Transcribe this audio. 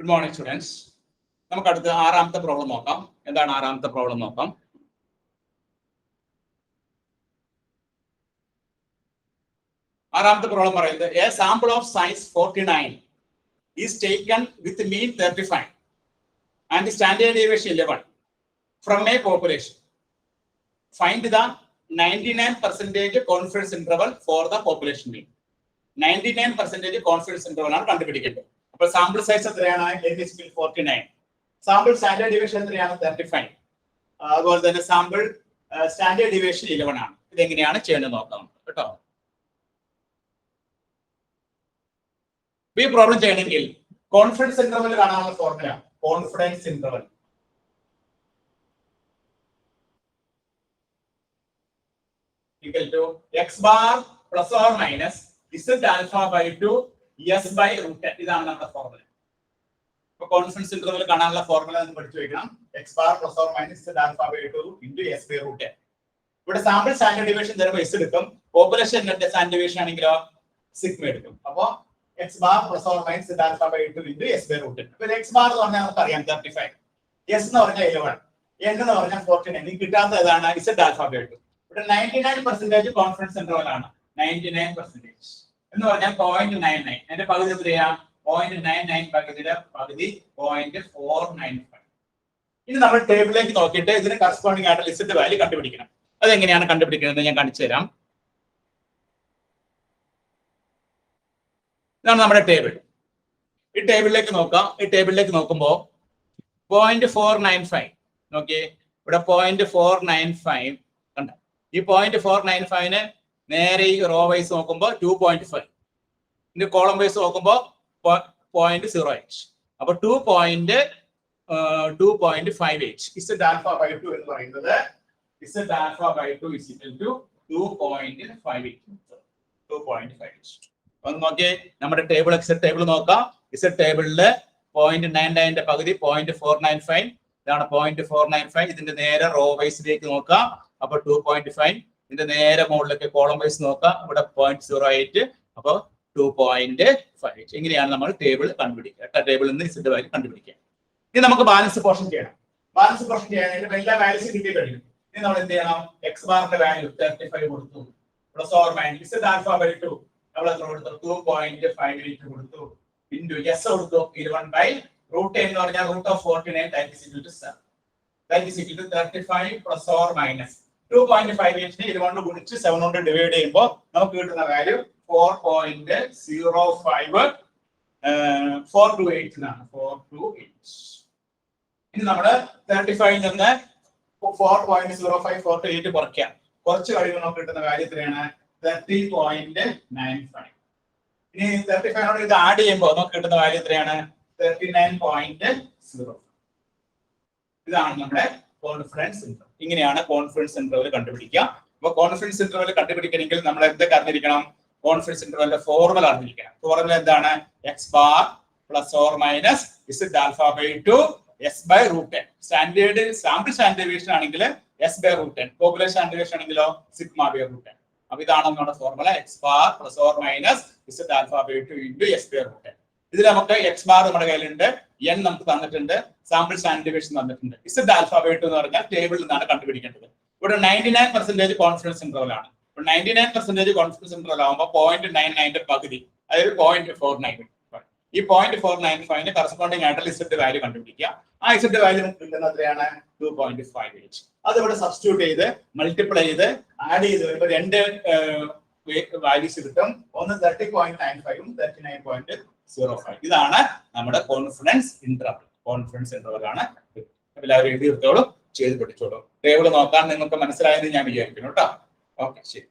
Good morning, students. നമുക്ക് അടുത്ത ആറാമത്തെ പ്രോബ്ലം നോക്കാം. എന്താണ് ആറാമത്തെ പ്രോബ്ലം നോക്കാം. ആറാമത്തെ പ്രോബ്ലം പറയുന്നത് a sample of size 49 is taken with mean 35 and standard deviation 11 from a population. Find the 99% confidence interval for the population mean. 99% confidence interval ആണ് കണ്ടുപിടിക്കേണ്ടത്. അപ്പോൾ സാമ്പിൾ സൈസ് എത്രയാണ്? 49. സാമ്പിൾ സ്റ്റാൻഡേർഡ് ഡിവിഷൻ എത്രയാണ്? 35. അതുപോലെ തന്നെ സാമ്പിൾ സ്റ്റാൻഡേർഡ് ഡിവിഷൻ 11 ആണ്. ഇതെങ്ങനെയാണ് ചെയ്യേണ്ടത് നോക്കാം കേട്ടോ. ഈ പ്രോബ്ലം ചെയ്യണമെങ്കിൽ കോൺഫിഡൻസ് ഇന്റർവൽ കാണാനുള്ള formula confidence interval equal to x bar plus or minus z alpha by 2 s by root n. ഇതാണ് നമ്മുടെ ഫോർമുല. അപ്പോൾ കോൺഫിഡൻസ് ഇന്റർവൽ കാണാനുള്ള ഫോർമുല എന്ന് പഠിച്ചു വെക്കണം. x bar plus or minus z alpha by 2 into s by root n. ഇവിടെ sample standard division തരുമ്പോൾ s എടുക്കും. പോപ്പുലേഷൻ സ്റ്റാൻഡേർഡ് ഡിവിഷൻ ആണെങ്കിലോ സിഗ്മ എടുക്കും. അപ്പോൾ x bar plus or minus z alpha by 2 into s by root n. അപ്പോൾ x bar എന്ന് പറഞ്ഞാൽ നമുക്ക് അറിയാം 35, s എന്ന് പറഞ്ഞാൽ 11, n എന്ന് പറഞ്ഞാൽ 49. ഈ കിട്ടാത്ത ഏതാണ്? z alpha by 2. ഇവിടെ 99% കോൺഫിഡൻസ് ഇന്റർവൽ ആണ്. 99% എന്ന് പറഞ്ഞാൽ 0.99. അതിന്റെ പകുതി എത്രയാ? 0.99 പകുതിയുടെ പകുതി 0.495. ഇനി നമ്മൾ ടേബിളിലേക്ക് നോക്കിയിട്ട് ഇതിന് കറസ്പോണ്ടിങ് ആയിട്ട് ലിസ്റ്റ് വാല്യൂ കണ്ടുപിടിക്കണം. അതെങ്ങനെയാണ് കണ്ടുപിടിക്കുന്നത് ഞാൻ കാണിച്ചു തരാം. ഇതാണ് നമ്മുടെ ടേബിൾ. ഈ ടേബിളിലേക്ക് നോക്കാം. ഈ ടേബിളിലേക്ക് നോക്കുമ്പോൾ 0.495 നോക്കിയേ. ഇവിടെ 0.495 കണ്ട. ഈ 0.495ന് നേരെ ഈ റോ വൈസ് നോക്കുമ്പോൾ 2.5, ഇതിന്റെ കോളം വൈസ് നോക്കുമ്പോൾ 0.08. അപ്പൊ 2.58 ഇസഡ് ആൽഫ ബൈ 2 എന്ന് പറയുന്നത് Z alpha by 2 is equal to 2.58. 2.58. ഒന്ന് നോക്കിയേ, നമ്മുടെ ടേബിൾ എക്സെറ്റ് ടേബിൾ നോക്കാം. ഇസഡ് ടേബിളില് 0.99ന്റെ പകുതി 0.495. ഇതാണ് 0.495. ഇതിന്റെ നേരെ റോ വൈസിലേക്ക് നോക്കാം. അപ്പൊ 2.5. ഇതിന്റെ നേരെ മുകളിലേക്ക് കോളം വൈസ് നോക്കാം. ഇവിടെ 0.08. അപ്പൊ 2.5. ഇങ്ങനെയാണ് നമ്മൾ ടേബിൾ കണ്ടുപിടിക്കുക. ടേബിളിൽ നിന്ന് ഇസഡ് വാല്യൂ കണ്ടുപിടിക്കുക. ഇനി നമുക്ക് ബാലൻസ് പോർഷൻ ചെയ്യണം. ബാലൻസ് പോർഷൻ ചെയ്യാനായിട്ട് എല്ലാ വാല്യൂസും കിട്ടി കഴിഞ്ഞു. ഇനി നമ്മൾ എന്ത് ചെയ്യണം? എക്സ് ബാറിന്റെ വാല്യൂ 35 കൊടുത്തു. Plus or minus Z alpha by 2 നമ്മൾ എത്ര കൊടുത്തു? 2.58 കൊടുത്തു. ഇൻടു എസ് കൊടുത്തു 21 ബൈ റൂട്ട് എന്ന് പറഞ്ഞാൽ root of 49 that is equal to 7. That is equal to 35 plus or minus 2.58 നെ ഇതുകൊണ്ട് ഗുണിച്ച് 7 കൊണ്ട് ഡിവൈഡ് ചെയ്യുമ്പോൾ നമുക്ക് കിട്ടുന്ന വാല്യൂ 4.428 എന്നാണ്. 428. ഇനി നമ്മൾ 35 നിന്ന് 4.05428 കുറയ്ക്കാം. കുറച്ച് കഴിയുമ്പോൾ നമുക്ക് കിട്ടുന്ന വാല്യൂ എത്രയാണ്? 30.95. ഇനി 35നോട് ഇത് ആഡ് ചെയ്യുമ്പോൾ നമുക്ക് കിട്ടുന്ന വാല്യൂ എത്രയാണ്? 39.0. ഇതാണ് നമ്മുടെ കോൺഫിഡൻസ് ഇന്റർവൽ. ഇങ്ങനെയാണ് കോൺഫിഡൻസ് ഇന്റർവൽ കണ്ടുപിടിക്കുക. അപ്പൊ കോൺഫിഡൻസ് ഇന്റർവൽ കണ്ടുപിടിക്കണമെങ്കിൽ നമ്മൾ എന്തൊക്കെ അറിഞ്ഞിരിക്കണം? കോൺഫിഡൻസ് ഇന്റർവലിന്റെ ഫോർമുല അറിഞ്ഞിരിക്കണം. ഫോർമുല എന്താണ്? X bar plus or minus Z alpha by 2 S by root n. Standard sample standard deviation ആണെങ്കിൽ S by root n, population standard deviation ആണെങ്കിലോ സിഗ്മ ബൈ റൂട്ട് n. അപ്പൊ ഇതാണ് നമ്മുടെ formula. X bar plus or minus Z alpha by 2 into S by root n. ഇതിൽ നമുക്ക് X bar നമ്മുടെ കയ്യിലുണ്ട്, n നമുക്ക് തന്നിട്ടുണ്ട്, സാമ്പിൾ സ്റ്റാൻഡേർഡ് ഡീവിയേഷൻ തന്നിട്ടുണ്ട്. ഇസഡ് ആൽഫ ബൈ 2 എന്ന് പറഞ്ഞാൽ ടേബിളിൽ നിന്നാണ് കണ്ടുപിടിക്കേണ്ടത്. ഇവിടെ 99% കോൺഫിഡൻസ് ഇന്റർവൽ ആണ്. 99% കോൺഫിഡൻസ് ഇന്റർവൽ ആകുമ്പോൾ 0.99ന്റെ പകുതി, അതായത് 0.495. ഈ 0.495ന് കറസ്പോണ്ടിങ് ആയിട്ട് ഇസഡ് വാല്യൂ കണ്ടുപിടിക്കുക. ആ ഇസഡ് വാല്യൂ നമുക്ക് കിട്ടുന്നത് എത്രയാണ്? 2.58. അതിവിടെ സബ്സ്റ്റിറ്റ്യൂട്ട് ചെയ്ത് മൾട്ടിപ്ലൈ ചെയ്ത് ആഡ് ചെയ്ത് വരുമ്പോൾ രണ്ട് വാല്യൂസ് കിട്ടും. ഒന്ന് 30.95ഉം 39.05. ഇതാണ് നമ്മുടെ കോൺഫിഡൻസ് ഇന്റർവൽ. കോൺഫിഡൻസ് ഇന്റർവൽ ആണ്. എല്ലാവരും എഴുതി എടുത്തോളും, ചെയ്ത് പഠിച്ചോളൂ. ടേബിൾ നോക്കാൻ നിങ്ങൾക്ക് മനസ്സിലായെന്ന് ഞാൻ വിചാരിക്കുന്നു കേട്ടോ. ഓക്കെ, ശരി.